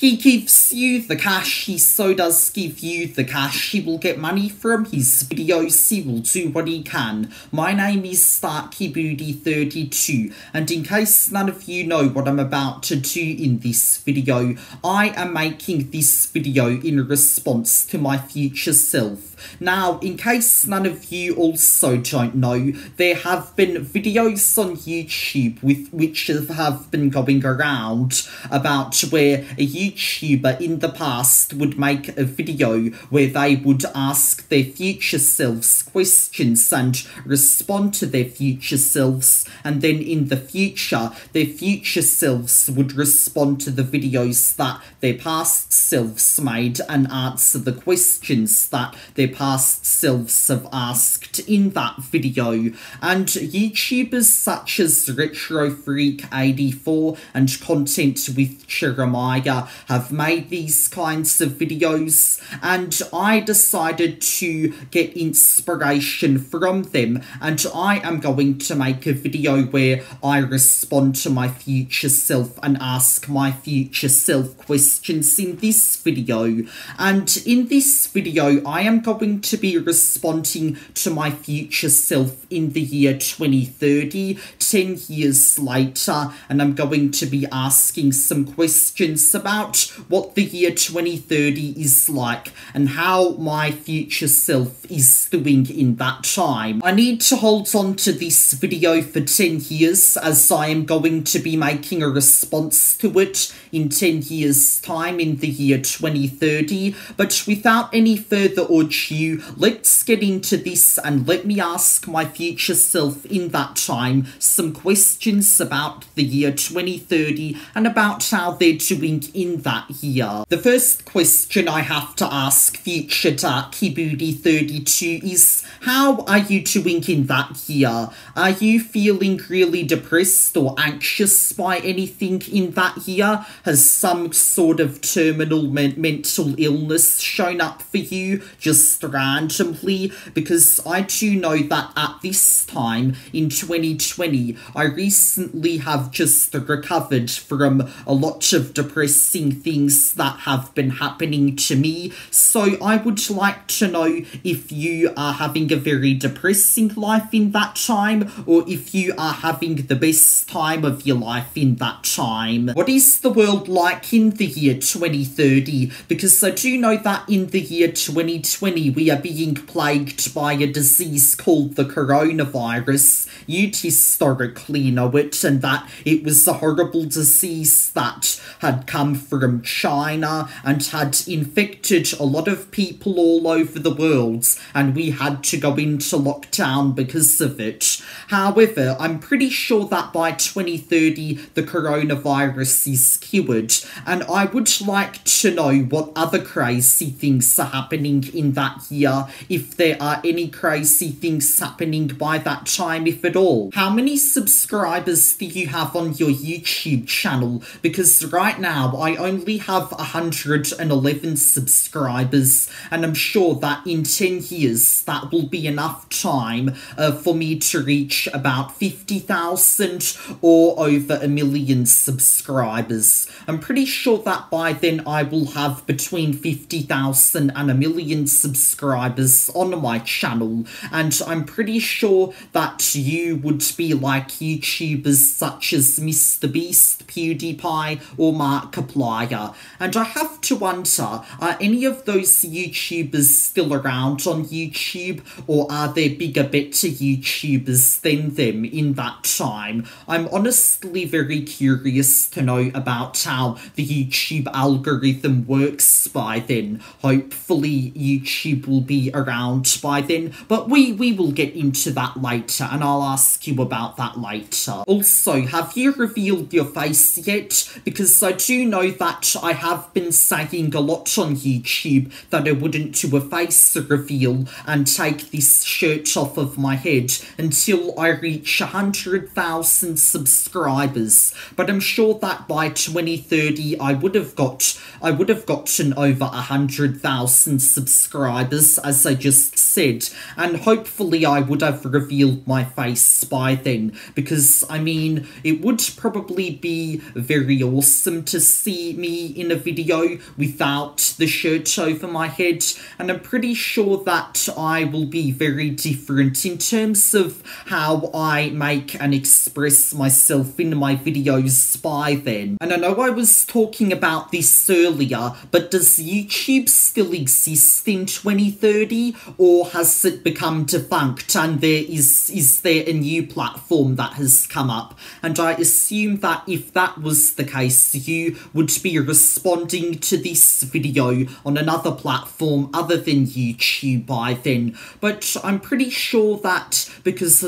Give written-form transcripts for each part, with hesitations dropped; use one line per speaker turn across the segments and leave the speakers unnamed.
He gives you the cash, he so does give you the cash. He will get money from his videos, he will do what he can. My name is StarkyBooty32, and in case none of you know what I'm about to do in this video, I am making this video in response to my future self. Now, in case none of you also don't know, there have been videos on YouTube which have been going around about where a YouTuber in the past would make a video where they would ask their future selves questions and respond to their future selves, and then in the future, their future selves would respond to the videos that their past selves made and answer the questions that their past selves have asked in that video. And YouTubers such as RetroFreak84 and Content with Jeremiah have made these kinds of videos, and I decided to get inspiration from them, and I am going to make a video where I respond to my future self and ask my future self questions in this video. And in this video, I am going to be responding to my future self in the year 2030, 10 years later, and I'm going to be asking some questions about what the year 2030 is like and how my future self is doing in that time. I need to hold on to this video for 10 years as I am going to be making a response to it in 10 years time in the year 2030, but without any further ado, let's get into this and let me ask my future self in that time some questions about the year 2030 and about how they're doing in that year. The first question I have to ask future StarkyBooty32 is, how are you doing in that year? Are you feeling really depressed or anxious by anything in that year? Has some sort of terminal mental illness shown up for you just randomly? Because I do know that at this time in 2020, I recently have just recovered from a lot of depressing things that have been happening to me. So I would like to know if you are having a very depressing life in that time, or if you are having the best time of your life in that time. What is the world like in the year 2030? Because I do know that in the year 2020 we are being plagued by a disease called the coronavirus. You'd historically know it, and that it was a horrible disease that had come from China and had infected a lot of people all over the world, and we had to go into lockdown because of it. However, I'm pretty sure that by 2030 the coronavirus is cured, and I would like to know what other crazy things are happening in that year, if there are any crazy things happening by that time, if at all. How many subscribers do you have on your YouTube channel? Because right now I only have 111 subscribers, and I'm sure that in 10 years that will be enough time for me to reach about 50,000 or over 1 million subscribers. I'm pretty sure that by then I will have between 50,000 and 1 million subscribers on my channel, and I'm pretty sure that you would be like YouTubers such as Mr. Beast, PewDiePie, or Markiplier. And I have to wonder, are any of those YouTubers still around on YouTube, or are there bigger, better YouTubers than them in that time? I'm honestly very curious to know about how the YouTube algorithm works by then. Hopefully YouTube will be around by then, but we will get into that later, and I'll ask you about that later. Also, have you revealed your face yet? Because I do know that I have been saying a lot on YouTube that I wouldn't do a face reveal and take this shirt off of my head until I reach 100,000 subscribers, but I'm sure that by 2030 I would have gotten over 100,000 subscribers, as I just said, and hopefully I would have revealed my face by then, because I mean, it would probably be very awesome to see see me in a video without the shirt over my head, and I'm pretty sure that I will be very different in terms of how I make and express myself in my videos by then. And I know I was talking about this earlier, but does YouTube still exist in 2030, or has it become defunct and is there a new platform that has come up? And I assume that if that was the case, you would be responding to this video on another platform other than YouTube by then. But I'm pretty sure that because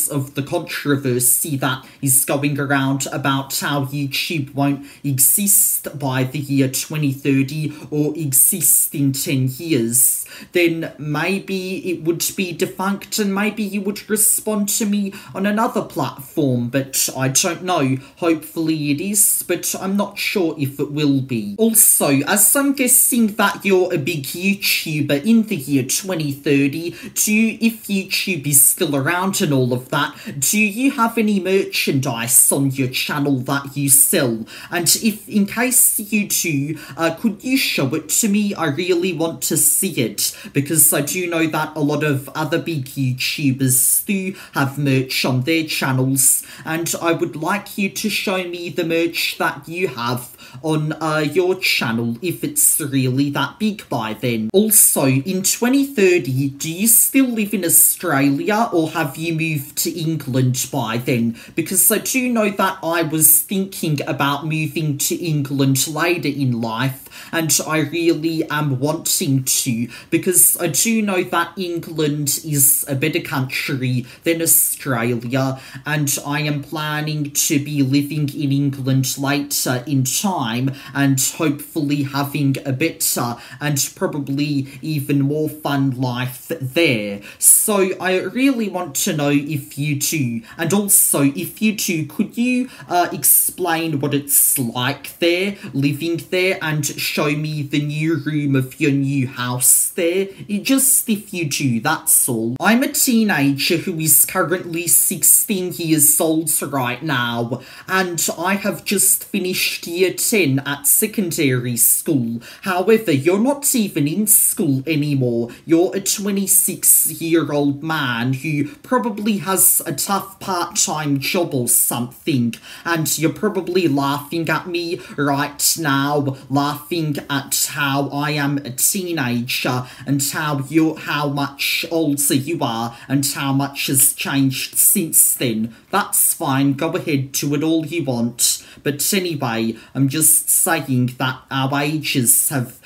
of the controversy that is going around about how YouTube won't exist by the year 2030 or exist in 10 years, then maybe it would be defunct and maybe you would respond to me on another platform, but I don't know. Hopefully it is, but I'm not sure if it will be. Also, as I'm guessing that you're a big YouTuber in the year 2030, if YouTube is still around and all of that, do you have any merchandise on your channel that you sell? And if in case you do, could you show it to me? I really want to see it, because I do know that a lot of other big YouTubers do have merch on their channels, and I would like you to show me the merch that you have on your channel if it's really that big by then. Also, in 2030, do you still live in Australia or have you moved to England by then? Because I do know that I was thinking about moving to England later in life, and I really am wanting to, because I do know that England is a better country than Australia, and I am planning to be living in England later in time and hopefully having a better and probably even more fun life there. So I really want to know if you do, and also if you do, could you explain what it's like there, living there, and show me the new room of your new house there? Just if you do, that's all. I'm a teenager who is currently 16 years old right now, and I have just finished year 10 at secondary school. However, you're not even in school anymore. You're a 26-year-old man who probably has a tough part-time job or something, and you're probably laughing at me right now, laughing at how I am a teenager and how much older you are and how much has changed since then. That's fine, go ahead, do it all you want. But anyway, I'm just saying that our ages have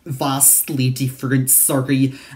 vastly different,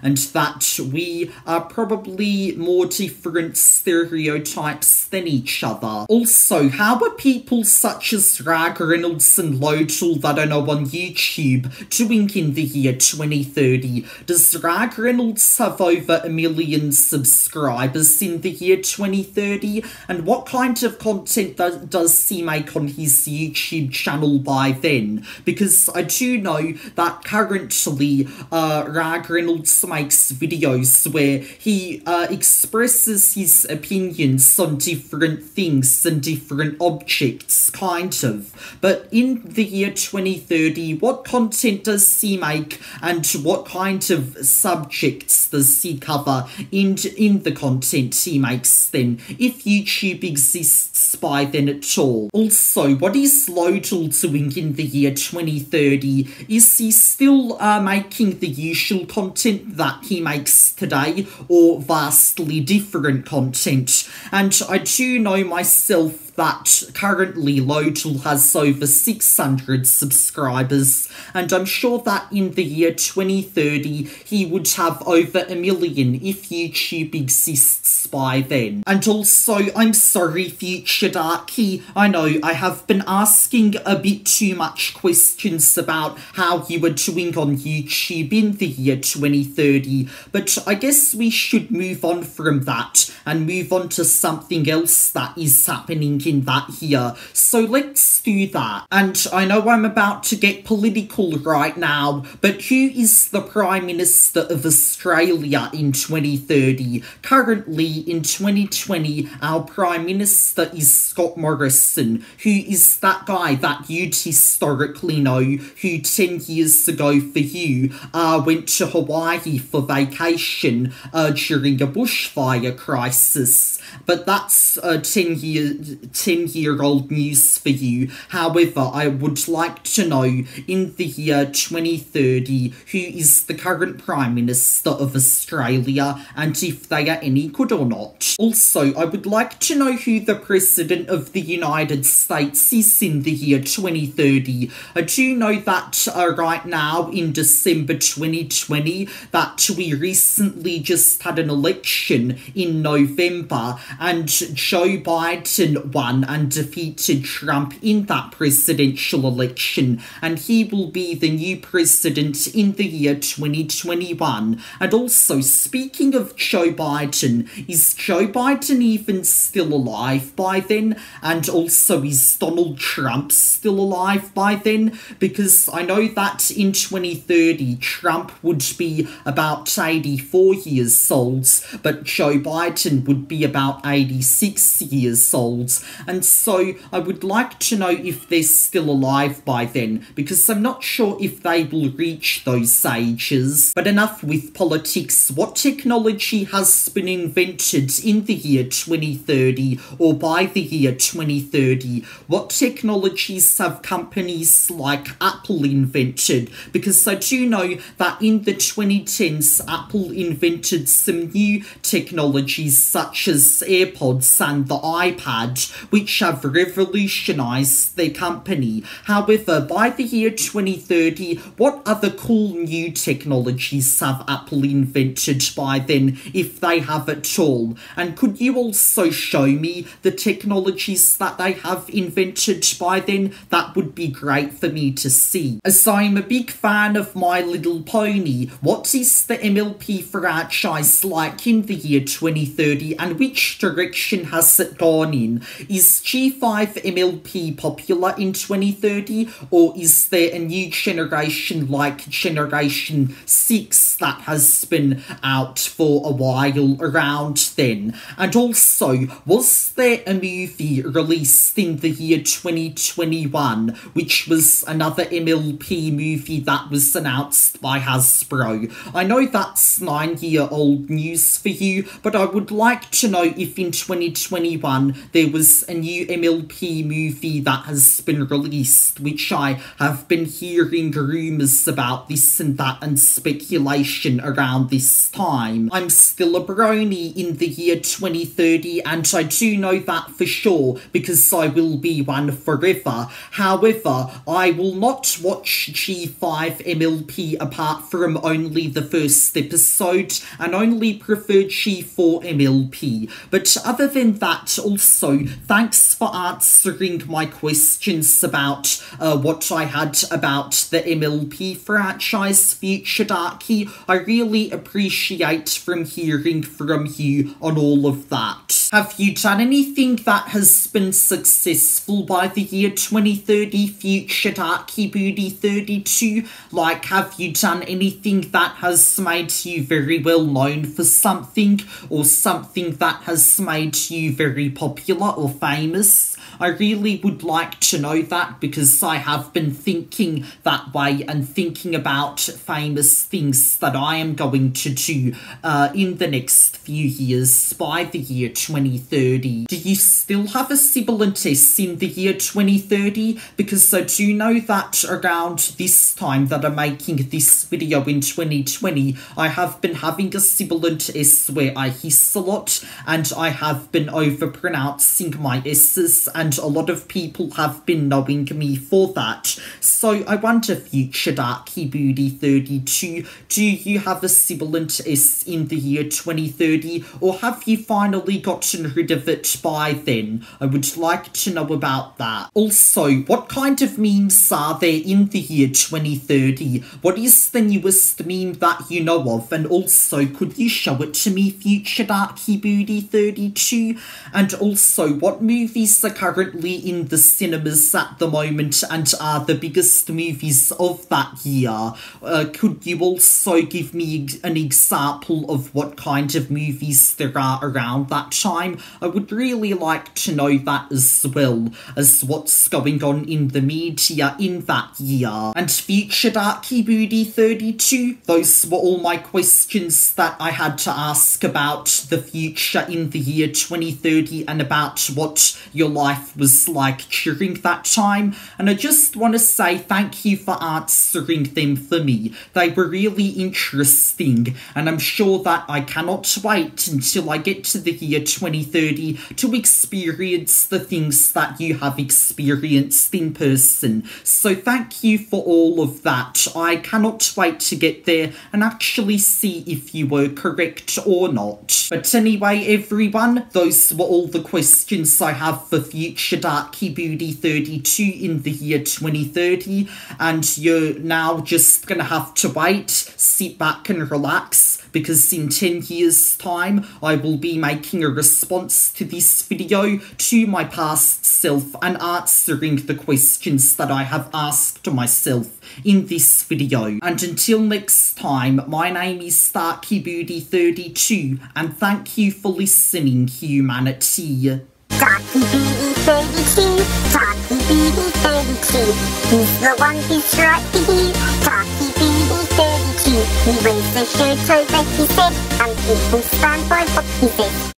and that we are probably more different stereotypes than each other. Also, how are people such as Rag Reynolds and Lodal that I know on YouTube doing in the year 2030? Does Rag Reynolds have over 1 million subscribers in the year 2030? And what kind of content does he make on his YouTube channel by then? Because I do know that currently Rag Reynolds makes videos where he expresses his opinions on different things and different objects, kind of. But in the year 2030, what content does he make and what kind of subjects does he cover in the content he makes then, if YouTube exists by then at all? Also, what is Lodal doing in the year 2030? Is he still making the usual content that he makes today, or vastly different content? And I do know myself that currently Lodal has over 600 subscribers, and I'm sure that in the year 2030 he would have over 1 million if YouTube exists by then. And also, I'm sorry, Future Darky, I know I have been asking a bit too much questions about how you were doing on YouTube in the year 2030, but I guess we should move on from that and move on to something else that is happening in that here. So let's do that. And I know I'm about to get political right now, but who is the Prime Minister of Australia in 2030? Currently, in 2020, our Prime Minister is Scott Morrison, who is that guy that you'd historically know, who 10 years ago for you went to Hawaii for vacation during a bushfire crisis. But that's 10-year-old news for you. However, I would like to know, in the year 2030, who is the current Prime Minister of Australia, and if they are any good or not. Also, I would like to know who the President of the United States is in the year 2030. I do know that right now, in December 2020, that we recently just had an election in November, and Joe Biden won and defeated Trump in that presidential election, and he will be the new president in the year 2021. And also, speaking of Joe Biden, is Joe Biden even still alive by then? And also, is Donald Trump still alive by then? Because I know that in 2030, Trump would be about 84 years old, but Joe Biden would be about 86 years old. And so I would like to know if they're still alive by then, because I'm not sure if they will reach those ages. But enough with politics. What technology has been invented in the year 2030, or by the year 2030? What technologies have companies like Apple invented? Because I do know that in the 2010s, Apple invented some new technologies such as AirPods and the iPad, which have revolutionized their company. However, by the year 2030, what other cool new technologies have Apple invented by then, if they have at all? And could you also show me the technologies that they have invented by then? That would be great for me to see. As I'm a big fan of My Little Pony, what is the MLP franchise like in the year 2030, and which direction has it gone in? Is G5 MLP popular in 2030, or is there a new generation like Generation 6 that has been out for a while around then? And also, was there a movie released in the year 2021, which was another MLP movie that was announced by Hasbro? I know that's 9-year-old news for you, but I would like to know if in 2021 there was a new MLP movie that has been released, which I have been hearing rumours about this and that and speculation around this time. I'm still a brony in the year 2030, and I do know that for sure, because I will be one forever. However, I will not watch G5 MLP apart from only the first episode, and only prefer G4 MLP. But other than that, also, thanks for answering my questions about what I had about the MLP franchise, Future Darky. I really appreciate from hearing from you on all of that. Have you done anything that has been successful by the year 2030, Future Darky Booty 32? Like, have you done anything that has made you very well known for something, or something that has made you very popular or famous? I really would like to know that, because I have been thinking that way and thinking about famous things that I am going to do in the next few years by the year 2030. Do you still have a sibilant S in the year 2030? Because I do know that around this time that I'm making this video in 2020, I have been having a sibilant S where I hiss a lot, and I have been overpronouncing my S's, and a lot of people have been knowing me for that. So I wonder, Future Darky Booty 32, do you have a sibilant S in the year 2030, or have you finally gotten rid of it by then? I would like to know about that. Also, what kind of memes are there in the year 2030? What is the newest meme that you know of? And also, could you show it to me, Future Darky Booty 32? And also, what movies are currently currently in the cinemas at the moment and are the biggest movies of that year. Could you also give me an example of what kind of movies there are around that time? I would really like to know that as well as what's going on in the media in that year. And Future Darky Booty 32, those were all my questions that I had to ask about the future in the year 2030 and about what your life was like during that time. And I just want to say thank you for answering them for me. They were really interesting, and I'm sure that I cannot wait until I get to the year 2030 to experience the things that you have experienced in person. So thank you for all of that. I cannot wait to get there and actually see if you were correct or not. But anyway, everyone, those were all the questions I have for Future Darky Booty 32 in the year 2030, and you're now just gonna have to wait, sit back and relax, because in 10 years time I will be making a response to this video to my past self and answering the questions that I have asked myself in this video. And until next time, my name is Darky Booty 32, and thank you for listening, humanity.
Darky Booty 32, Darky Booty 32, he's the one who's right here. Darky Booty 32, he wears a shirt over his head, and people stand by what he says.